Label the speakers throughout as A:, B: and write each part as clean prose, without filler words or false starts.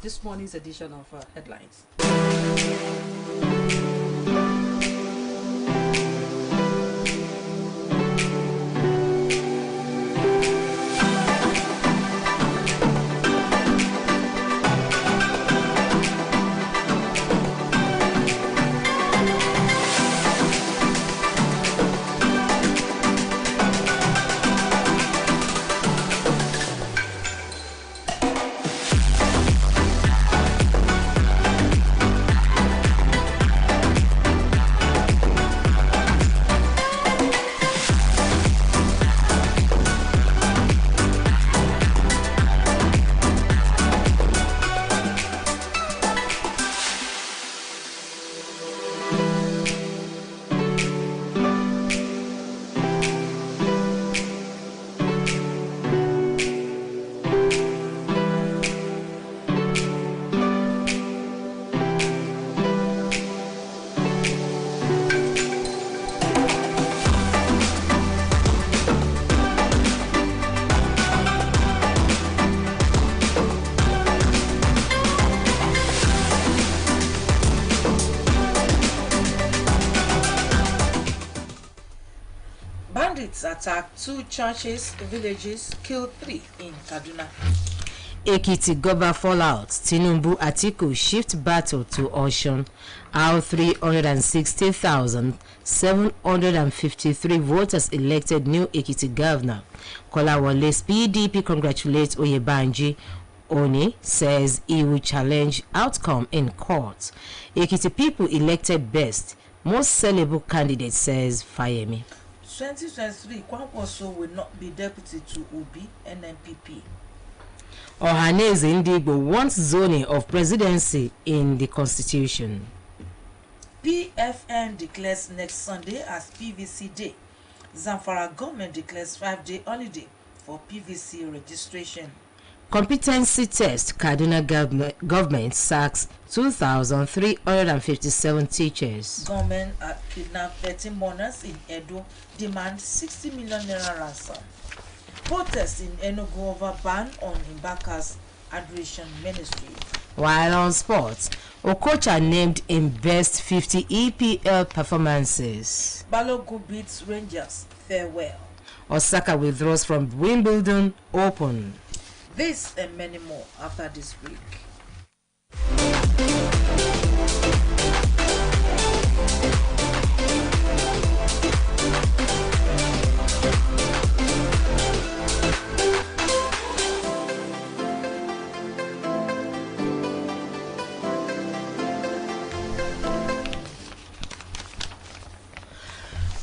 A: this morning's edition of Headlines. Bandits attacked 2 churches, villages, killed 3 in Kaduna.
B: Ekiti Goba fallout. Tinubu Atiku shift battle to Osun. How 360,753 voters elected new Ekiti governor. Kolawale's PDP congratulates Oyebanji. Oni says he will challenge outcome in court. Ekiti people elected best. Most sellable candidate, says Fayemi.
A: 2023, Kwankwaso will not be deputy to Obi and NPP.
B: Ohaneze Ndigbo wants zoning of presidency in the constitution.
A: PFN declares next Sunday as PVC Day. Zamfara government declares 5-day holiday for PVC registration.
B: Competency test. Kaduna government sacks 2,357 teachers.
A: Government kidnapped 13 mourners in Edo, demand 60 million naira ransom. Protests in Enugu over ban on Mbaka's adoration ministry.
B: While on sports, Okocha named in best 50 EPL performances.
A: Balogun beats Rangers, farewell.
B: Osaka withdraws from Wimbledon Open.
A: This and many more after this break.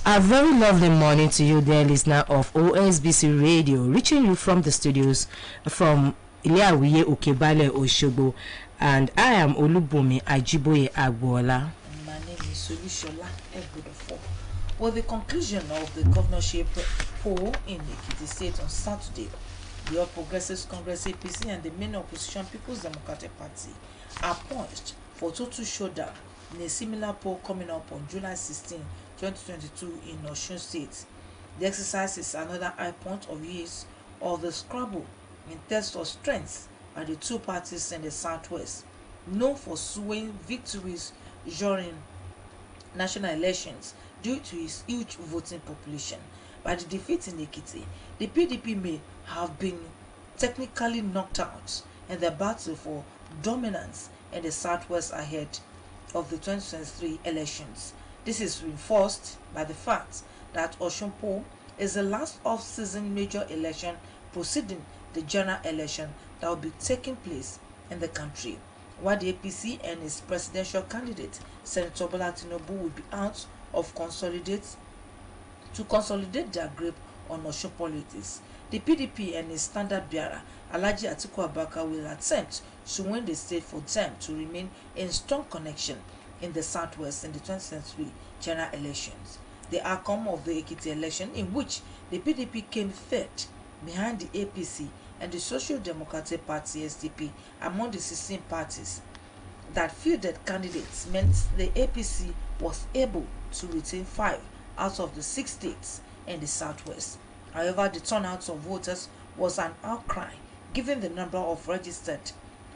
B: A very lovely morning to you, dear listener of OSBC Radio, reaching you from the studios from Iliawiye Okebale Oshogbo, and I am Olubumi Ajiboye Agbola.
A: My name is Solushola Egudofo. Well, the conclusion of the governorship poll in Ekiti State on Saturday, the All Progressives Congress APC and the main opposition People's Democratic Party are poised for total showdown in a similar poll coming up on July 16, 2022 in Osun State. The exercise is another high point of years of the scrabble in test of strength by the two parties in the Southwest, known for swaying victories during national elections due to its huge voting population. By the defeat in Ekiti, the PDP may have been technically knocked out in the battle for dominance in the Southwest ahead of the 2023 elections. This is reinforced by the fact that Osun poll is the last off-season major election preceding the general election that will be taking place in the country, while the APC and its presidential candidate, Senator Bola Tinubu, will be out of consolidate their grip on Osun politics. The PDP and its standard bearer, Alhaji Atiku Abubakar, will attempt to win the state for them to remain in strong connection in the Southwest in the 2023 general elections. The outcome of the Ekiti election, in which the PDP came third behind the APC and the Social Democratic Party SDP among the 16 parties that fielded candidates, meant the APC was able to retain 5 out of the 6 states in the Southwest. However, the turnout of voters was an outcry given the number of registered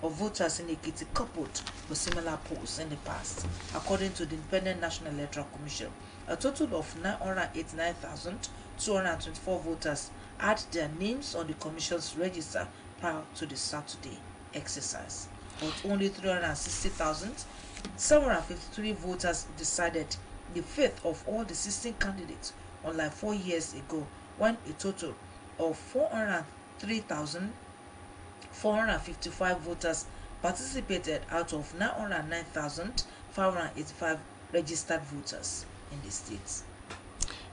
A: of voters in Ekiti coupled with similar polls in the past. According to the Independent National Electoral Commission, a total of 989,224 voters had their names on the Commission's register prior to the Saturday exercise, but only 360,753 voters decided the fate of all the 16 candidates, unlike 4 years ago when a total of 403,455 voters participated out of 909,585 registered voters in the state.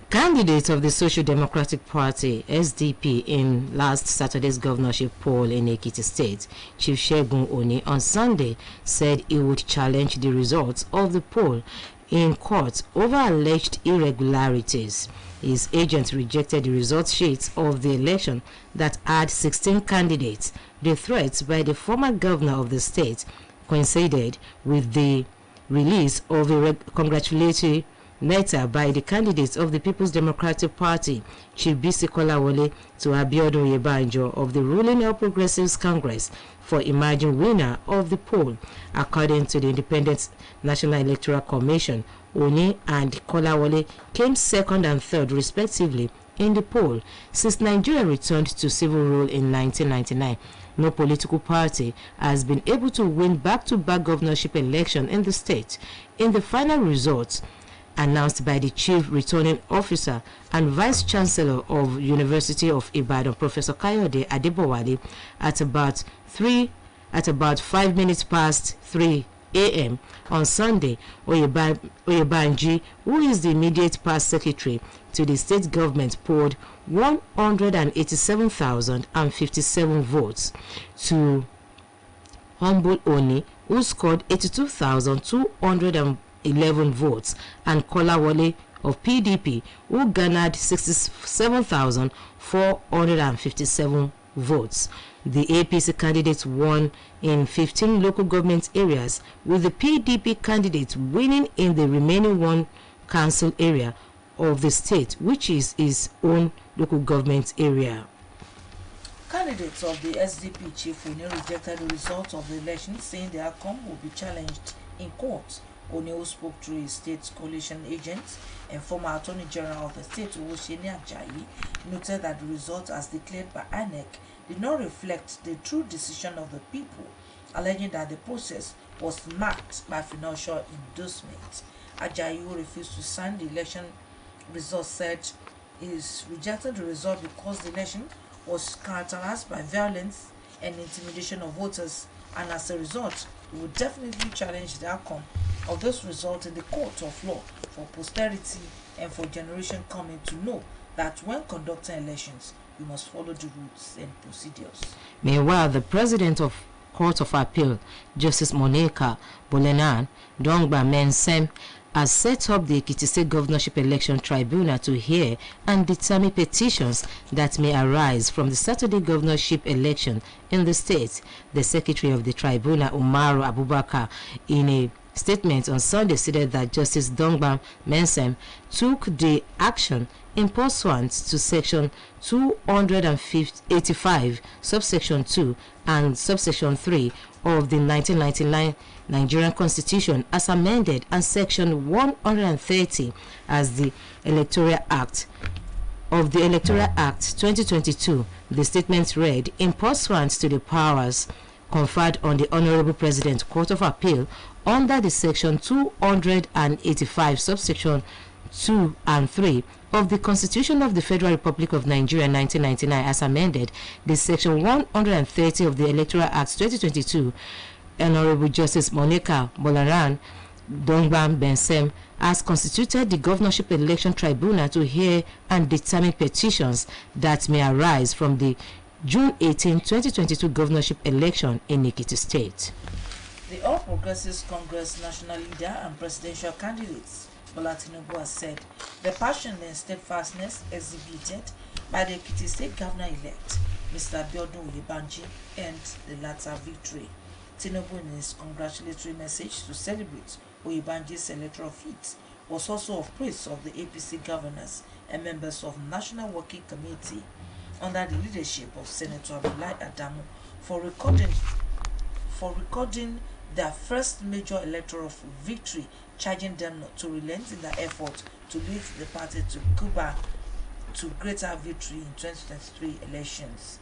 B: Candidate of the Social Democratic Party (SDP) in last Saturday's governorship poll in Ekiti State, Chief Segun Oni, on Sunday said he would challenge the results of the poll in court over alleged irregularities. His agent rejected the results sheets of the election that had 16 candidates. The threats by the former governor of the state coincided with the release of a congratulatory letter by the candidates of the People's Democratic Party, Chief Bisi Kolawole, to Abiodun Oyebanjo of the ruling All Progressives Congress for emerging winner of the poll. According to the Independent National Electoral Commission, Oni and Kolawole came second and third respectively in the poll. Since Nigeria returned to civil rule in 1999, no political party has been able to win back-to-back governorship election in the state. In the final results, announced by the Chief Returning Officer and Vice Chancellor of University of Ibadan, Professor Kayode Adebowale, at about 5 minutes past 3 a.m. on Sunday, Oyebanji, who is the immediate past secretary to the state government, polled 187,057 votes to humble Oni, who scored 82,211 votes, and Kolawole of PDP, who garnered 67,457 votes. The APC candidates won in 15 local government areas, with the PDP candidate winning in the remaining one council area of the state, which is his own local government area.
A: Candidates of the SDP chief Oni rejected the results of the election, saying the outcome will be challenged in court. Oni, who spoke through his state coalition agents and former Attorney General of the state, Owoseni Ajayi, noted that the results as declared by INEC did not reflect the true decision of the people, alleging that the process was marked by financial endorsement. Ajayi, who refused to sign the election results, said he is rejecting the result because the election was characterized by violence and intimidation of voters, and as a result, he would definitely challenge the outcome of this result in the court of law for posterity and for generation coming to know that when conducting elections, we must follow the rules and procedures.
B: Meanwhile, the president of Court of Appeal, Justice Monica Bolenan Dongba Mensem, has set up the Ekiti State Governorship Election Tribunal to hear and determine petitions that may arise from the Saturday governorship election in the state. The secretary of the tribunal, Umaru Abubakar, in a statement on Sunday, stated that Justice Dongba Mensem took the action in pursuant to Section 285, subsection 2 and subsection 3 of the 1999 Nigerian Constitution as amended, and Section 130 as the Electoral Act of the Electoral Act 2022. The statement read, in pursuant to the powers conferred on the Honorable President Court of Appeal under the Section 285 subsection 2 and 3 of the Constitution of the Federal Republic of Nigeria 1999 as amended, the Section 130 of the Electoral Act 2022, Honorable Justice Monica Bolaran Dongbam Bensem has constituted the Governorship Election Tribunal to hear and determine petitions that may arise from the June 18, 2022 governorship election in Ekiti State.
A: The All Progressives Congress national leader and presidential candidates, Bola Tinubu, has said the passion and steadfastness exhibited by the Ekiti State Governor-elect, Mr. Abiodun Oyebanji, earned the latter victory. Tinubu, in his congratulatory message to celebrate Oyebanji's electoral feat, was also of praise of the APC governors and members of the National Working Committee under the leadership of Senator Abdullahi Adamu for recording for recording their first major electoral victory, charging them not to relent in their effort to lead the party to Cuba to greater victory in 2023 elections.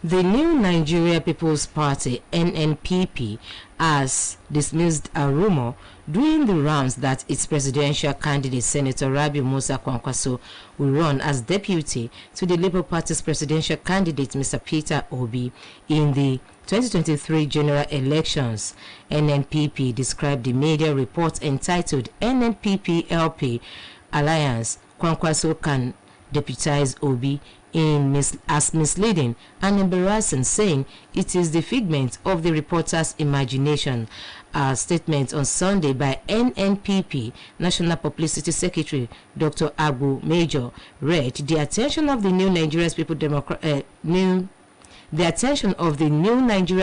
B: The New Nigeria People's Party (NNPP) has dismissed a rumor during the rounds that its presidential candidate Senator Rabiu Musa Kwankwaso will run as deputy to the Labour Party's presidential candidate Mr. Peter Obi in the 2023 general elections. NNPP described the media report entitled "NNPP LP Alliance Kwankwaso Can Deputize Obi" as misleading and embarrassing, saying it is the figment of the reporter's imagination. A statement on Sunday by NNPP National Publicity Secretary Dr. Abu Major read, The attention of the New Nigeria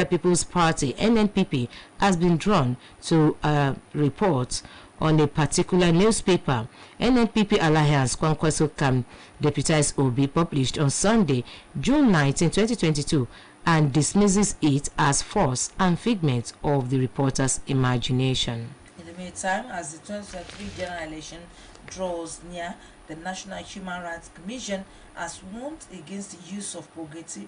B: People's Party (NNPP) has been drawn to a report on a particular newspaper, NNPP Alliance Kwankwaso Can Deputize Obi, published on Sunday, June 19, 2022, and dismisses it as false and figment of the reporter's imagination.
A: In the meantime, as the 2023 general election draws near, the National Human Rights Commission has warned against the use of provocative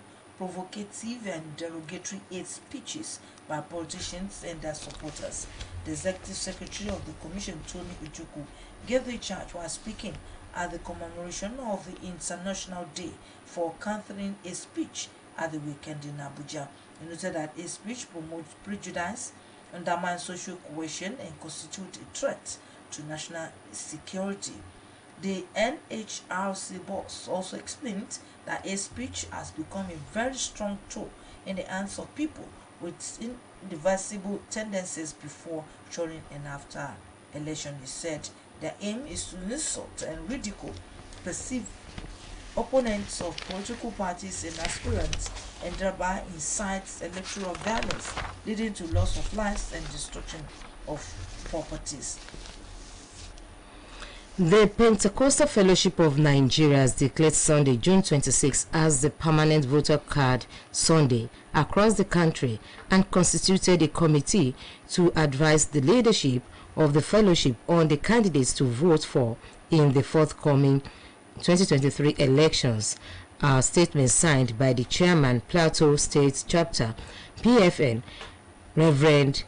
A: and derogatory hate speeches by politicians and their supporters. The Executive Secretary of the Commission, Tony Ujuku, gave the charge while speaking at the commemoration of the International Day for Countering a Speech at the weekend in Abuja. He noted that a speech promotes prejudice, undermines social cohesion, and constitutes a threat to national security. The NHRC boss also explained that a speech has become a very strong tool in the hands of people with indivisible tendencies before, during, and after election. He said their aim is to insult and ridicule perceived opponents of political parties and aspirants, and thereby incites electoral violence, leading to loss of lives and destruction of properties.
B: The Pentecostal Fellowship of Nigeria has declared Sunday, June 26, as the permanent voter card Sunday across the country and constituted a committee to advise the leadership of the fellowship on the candidates to vote for in the forthcoming 2023 elections. A statement signed by the chairman, Plateau State Chapter, PFN, Reverend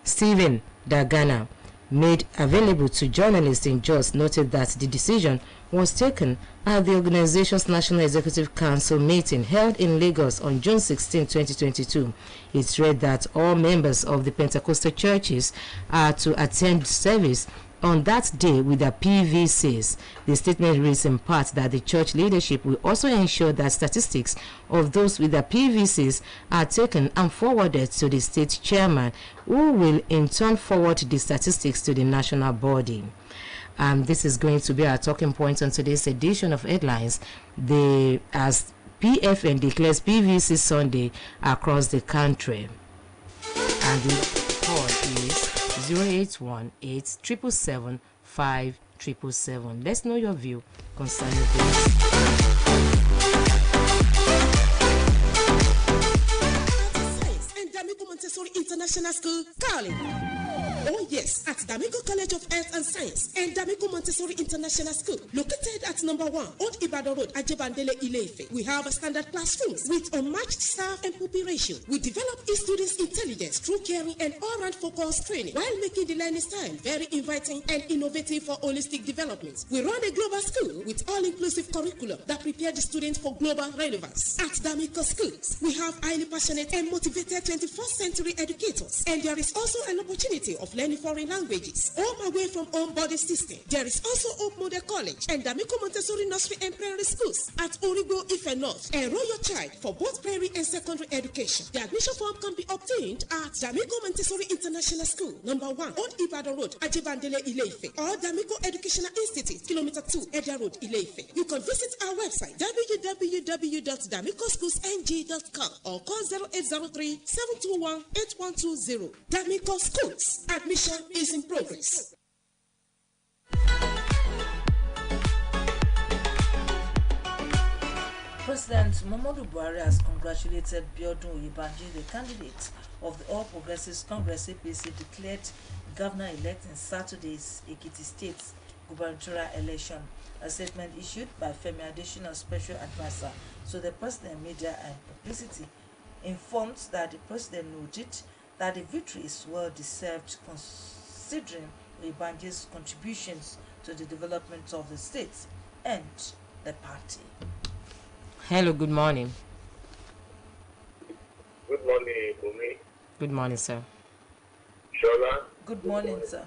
B: Stephen Dagana, made available to journalists in Jos, noted that the decision was taken at the organization's National Executive Council meeting held in Lagos on June 16, 2022. It read that all members of the Pentecostal churches are to attend service on that day with their PVCs. The statement reads in part that the church leadership will also ensure that statistics of those with their PVCs are taken and forwarded to the state chairman, who will in turn forward the statistics to the national body. This is going to be our talking point on today's edition of Headlines. As PFN declares PVC Sunday across the country. And the call is 081-877-5777. Let's know your view concerning this.
C: Montessori International School, Cali. Oh yes, at D'Amico College of Health and Science and D'Amico Montessori International School, located at number 1 Old Ibadan Road, Ajebandele, Ile-Ife. We have a standard classrooms with unmatched staff and pupil ratio. We develop each student's intelligence through caring and all-round focused training, while making the learning style very inviting and innovative for holistic development. We run a global school with all-inclusive curriculum that prepare the students for global relevance. At D'Amico Schools, we have highly passionate and motivated 21st century educators, and there is also an opportunity of learning foreign languages. Home away from home body system. There is also Hope Model College and D'Amico Montessori Nursery and Primary Schools at Origo, Ife North. Enroll your child for both primary and secondary education. The admission form can be obtained at D'Amico Montessori International School, number 1 Old Ibadan Road, Ajebandele, Ile-Ife, or D'Amico Educational Institute, Kilometer 2, Edia Road, Ile-Ife. You can visit our website www.d'amicoschools.ng.com or call 0803 721 8120. D'Amico Schools. Admission is in progress.
A: President Muhammadu Buhari has congratulated Biodun Oyebanji, the candidate of the All Progressives Congress APC, declared governor-elect in Saturday's Ekiti State gubernatorial election. A statement issued by Femi Adesina, special advisor to the President, Media and Publicity, informed that the President noted that the victory is well deserved considering Oyebanji's contributions to the development of the state and the party.
B: Hello, good morning.
D: Good morning, Umi.
B: Good morning, sir.
D: Shola.
A: Good morning, sir.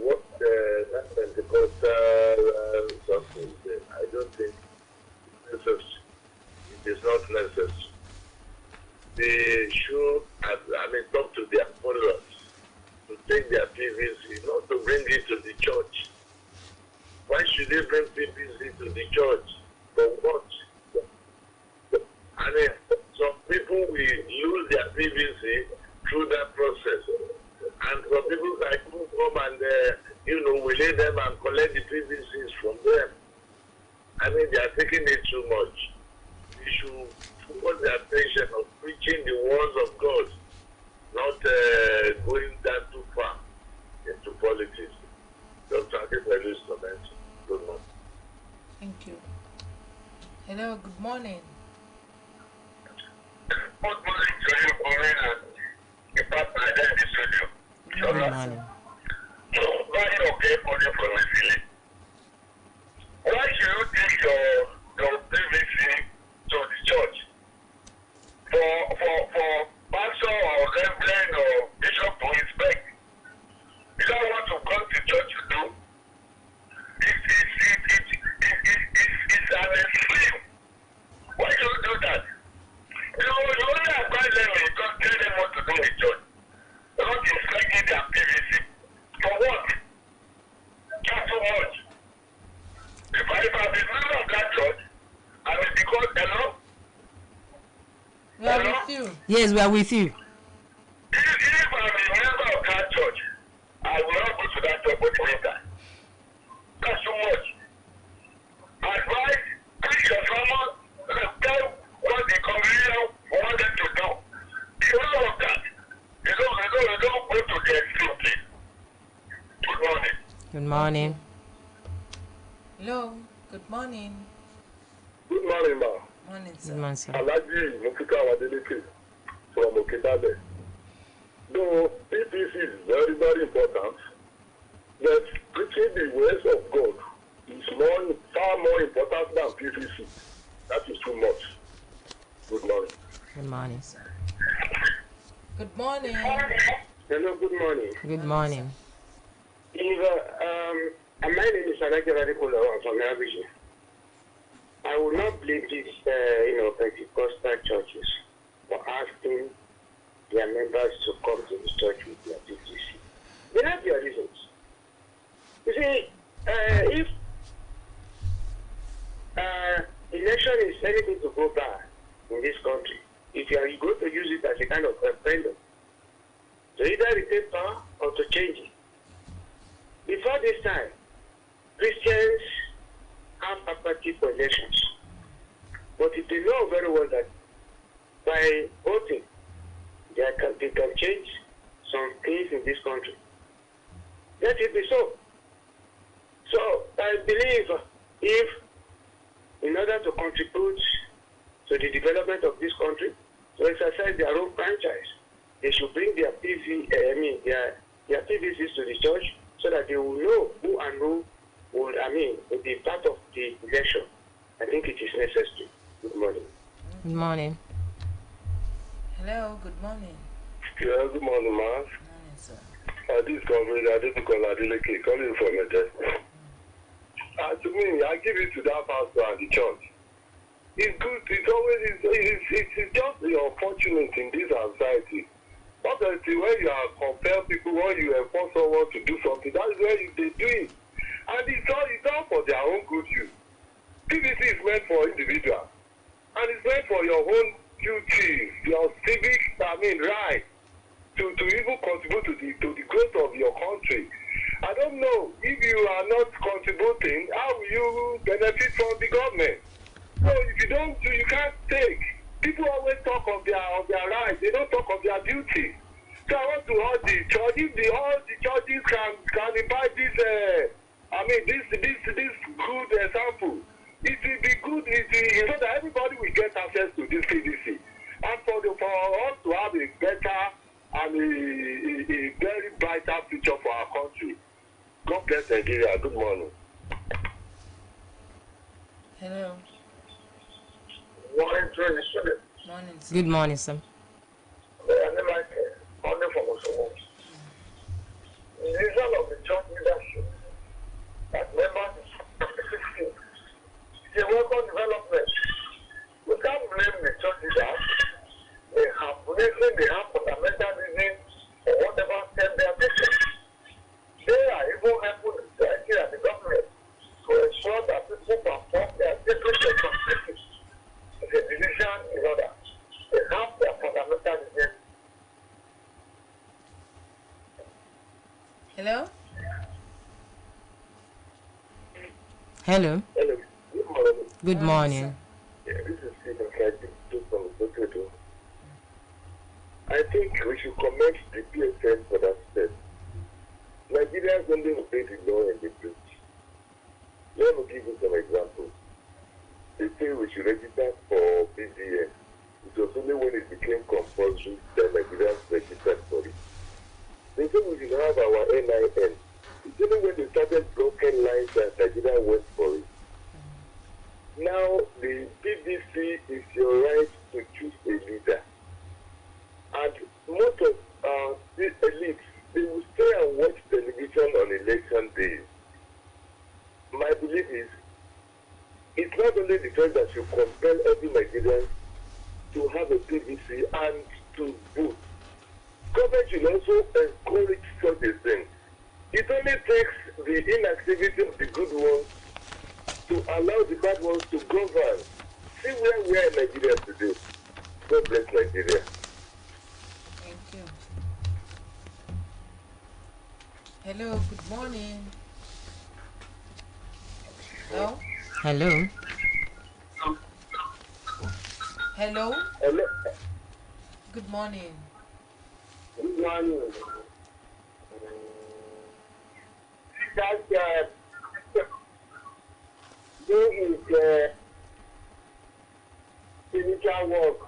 D: What that Pentecostal something, I don't think it is not necessary. They should, talk to their followers to take their PVC, not to bring it to the church. Why should they bring PVC to the church? For what? Some people will lose their PVC through that process. And some people like who come and, we lay them and collect the PVCs from them. They are taking it too much. They should focus their attention on preaching the words of God, not going that too far into politics. Dr. Akinfenwa's comment. Good morning.
A: Thank you. Hello, good morning.
D: Good morning to you, Maureen, and the partner in the studio.
B: Good morning.
D: So, very okay for you from my feeling. Why should you take your PVC to the church? For pastor or reverend or bishop to inspect? You don't want to come to church to do. It's an extreme. Why do you do that? You only advise them and don't tell them what to do in church. You're not inspecting their PVC. For what? Not too much. If I have been member of that church, I will be called hello.
A: We are with you.
B: Yes, we are with you.
D: If I'm a member of that church, I will not go to that church for the winter. That's too much. Advise, preach your sermon, tell what the congregation want them to do. If all of that, you don't go to the extreme, please. Good morning.
B: Good morning.
A: Hello, good morning.
D: Good morning, ma.
A: Morning,
B: Good
A: sir.
B: morning, sir.
D: Alaji Mufika Wadeleke from Okitabe. Though PPC is very, very important, but preaching the ways of God is far more important than PPC. That is too much. Good morning.
B: Good morning.
A: Good morning.
D: Hello, good morning.
B: Good morning.
D: My name is Alaki Radikola from Abishi. I will not blame these, Pentecostal churches for asking their members to come to this church with their PTC. They have their reasons. You see, if election is anything to go by in this country, if you are going to use it as a kind of referendum, to either retain power or to change it. Before this time, Christians have apathy for elections. But if they know very well that by voting, they can change some things in this country, let it be so. So I believe if, in order to contribute to the development of this country, to exercise their own franchise, they should bring their their PVCs to the church so that they will know who and who will be part of the election. I think it is necessary. Good morning.
B: Good morning.
A: Hello, good morning.
D: Yeah, good morning, ma.
A: Morning, sir.
D: This is Comrade Adebukola Adeleke calling from Ede. To me, I give it to that pastor and the church. It's good. It's just unfortunate in this society. Obviously, when you are compel people, when you enforce someone to do something, that is where they do it. And it's all for their own good use. PVC is meant for individuals. And it's meant for your own duties, your civic, right, to even contribute to the growth of your country.
E: I don't know if you are not contributing, how will you benefit from the government? So if you don't do, you can't take. People always talk of their rights. They don't talk of their duty. So I want to hold the church. If all the churches can invite this, this good example, it will be good. So that everybody will get access to this PVC, and for us to have a better and a very brighter future for our country. God bless Nigeria. Good morning.
A: Hello.
D: Morning, Tracy.
A: Morning, sir.
B: Good morning, sir.
D: Only for Muslims. The reason of the church leadership that members is a welcome development. We can't blame the church leaders. They have fundamental reasons for whatever step they are taking. They are even helping the society and the government to ensure that people perform their sacred responsibilities. It's a decision in order. They have their fundamental reasons.
A: Hello.
B: Hello.
E: Hello. Good morning.
B: Good morning.
E: Yeah, this is Stephen Kadi from Sokoto. I think we should commend the PSN for that step. Nigerians only obey the law and the preach. Let me give you some examples. They say we should register for BDN. It was only when it became compulsory that Nigerians registered for it. They say we should have our NIN. It's only when they started broken lines that Nigeria went for it. Now, the BBC is your right to choose a leader. And most of these elites, they will stay and watch television on election days. My belief is, it's not only the church that should compel every Nigerian to have a PVC and to vote. Government should also encourage such a thing. It only takes the inactivity of the good ones to allow the bad ones to govern. See where we are in Nigeria today. God bless Nigeria.
A: Thank you. Hello. Good morning. Hello.
B: Hello.
A: Hello.
E: Hello.
A: Good morning.
E: Good morning. That is spiritual work.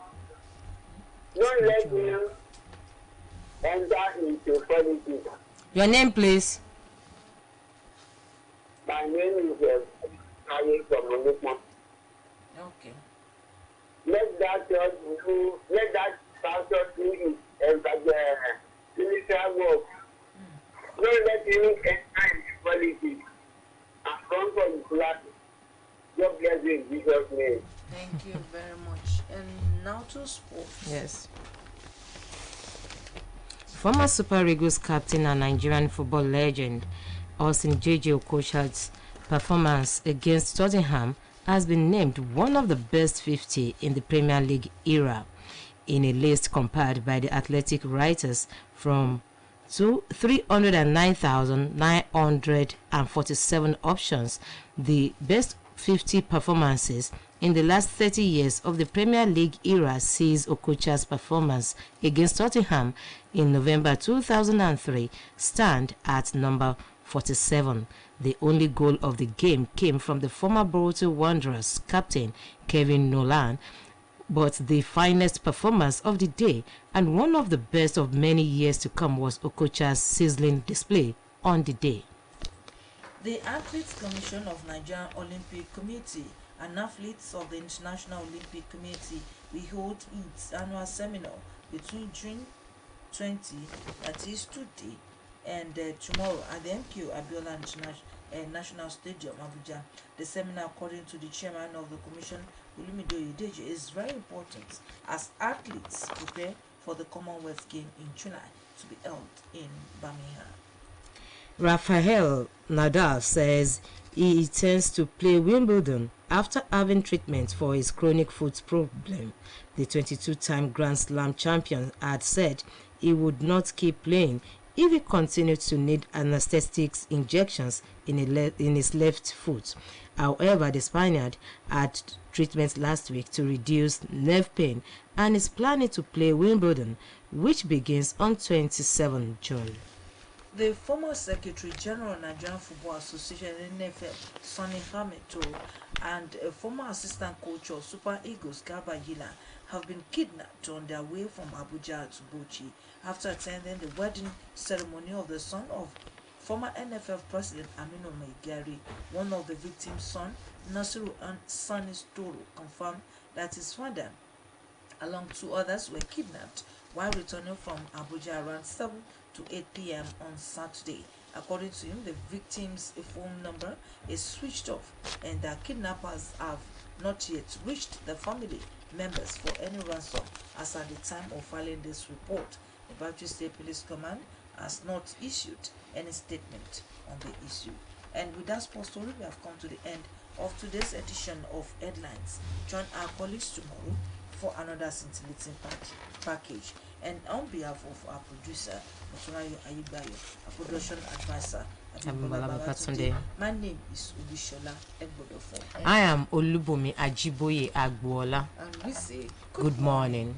E: Don't let me enter into politics.
B: Your name, please.
E: My name is Aye from Olukman.
A: Okay.
E: Let that pastor do his spiritual work. Don't let him enter into politics and come for his classes. God bless you in Jesus' name.
A: Thank you very much. And now to sports.
B: Yes. Former Super Eagles captain and Nigerian football legend Austin J.J. Okocha's performance against Tottenham has been named one of the best 50 in the Premier League era in a list compiled by the Athletic writers from 309,947 options. The best 50 performances in the last 30 years of the Premier League era sees Okocha's performance against Tottenham in November 2003 stand at number 47. The only goal of the game came from the former Bolton Wanderers captain Kevin Nolan, but the finest performance of the day and one of the best of many years to come was Okocha's sizzling display on the day.
A: The Athletes Commission of Nigerian Olympic Committee and athletes of the International Olympic Committee will hold its annual seminar between June 20, that is today, and tomorrow at the MQ Abiola National Stadium, Abuja. The seminar, according to the chairman of the commission, Olumide Oyedeji, is very important as athletes prepare for the Commonwealth Game in July to be held in Birmingham.
B: Rafael Nadal says he intends to play Wimbledon after having treatment for his chronic foot problem. The 22-time Grand Slam champion had said he would not keep playing if he continued to need anesthetic injections in his left foot. However, the Spaniard had treatment last week to reduce nerve pain and is planning to play Wimbledon, which begins on 27 June.
A: The former Secretary General of Nigerian Football Association (NFL), Sonny Hameto, and a former assistant coach of Super Eagles, Garba Yila, have been kidnapped on their way from Abuja to Bauchi after attending the wedding ceremony of the son of former NFF President Aminu Maigari. One of the victims' son, Nasiru Sani Storo, confirmed that his father, along 2 others, were kidnapped while returning from Abuja around 7 to 8 p.m. on Saturday. According to him, the victim's phone number is switched off and the kidnappers have not yet reached the family members for any ransom as at the time of filing this report. The Bauchi State Police Command has not issued any statement on the issue. And with that sports story, we have come to the end of today's edition of Headlines. Join our colleagues tomorrow for another scintillating package. And on behalf of our producer, Motunayo Ayibayo, our production advisor, my name is Ubishola Egbodofo.
B: I am Olubomi Ajiboye Agbola.
A: And we say
B: good morning.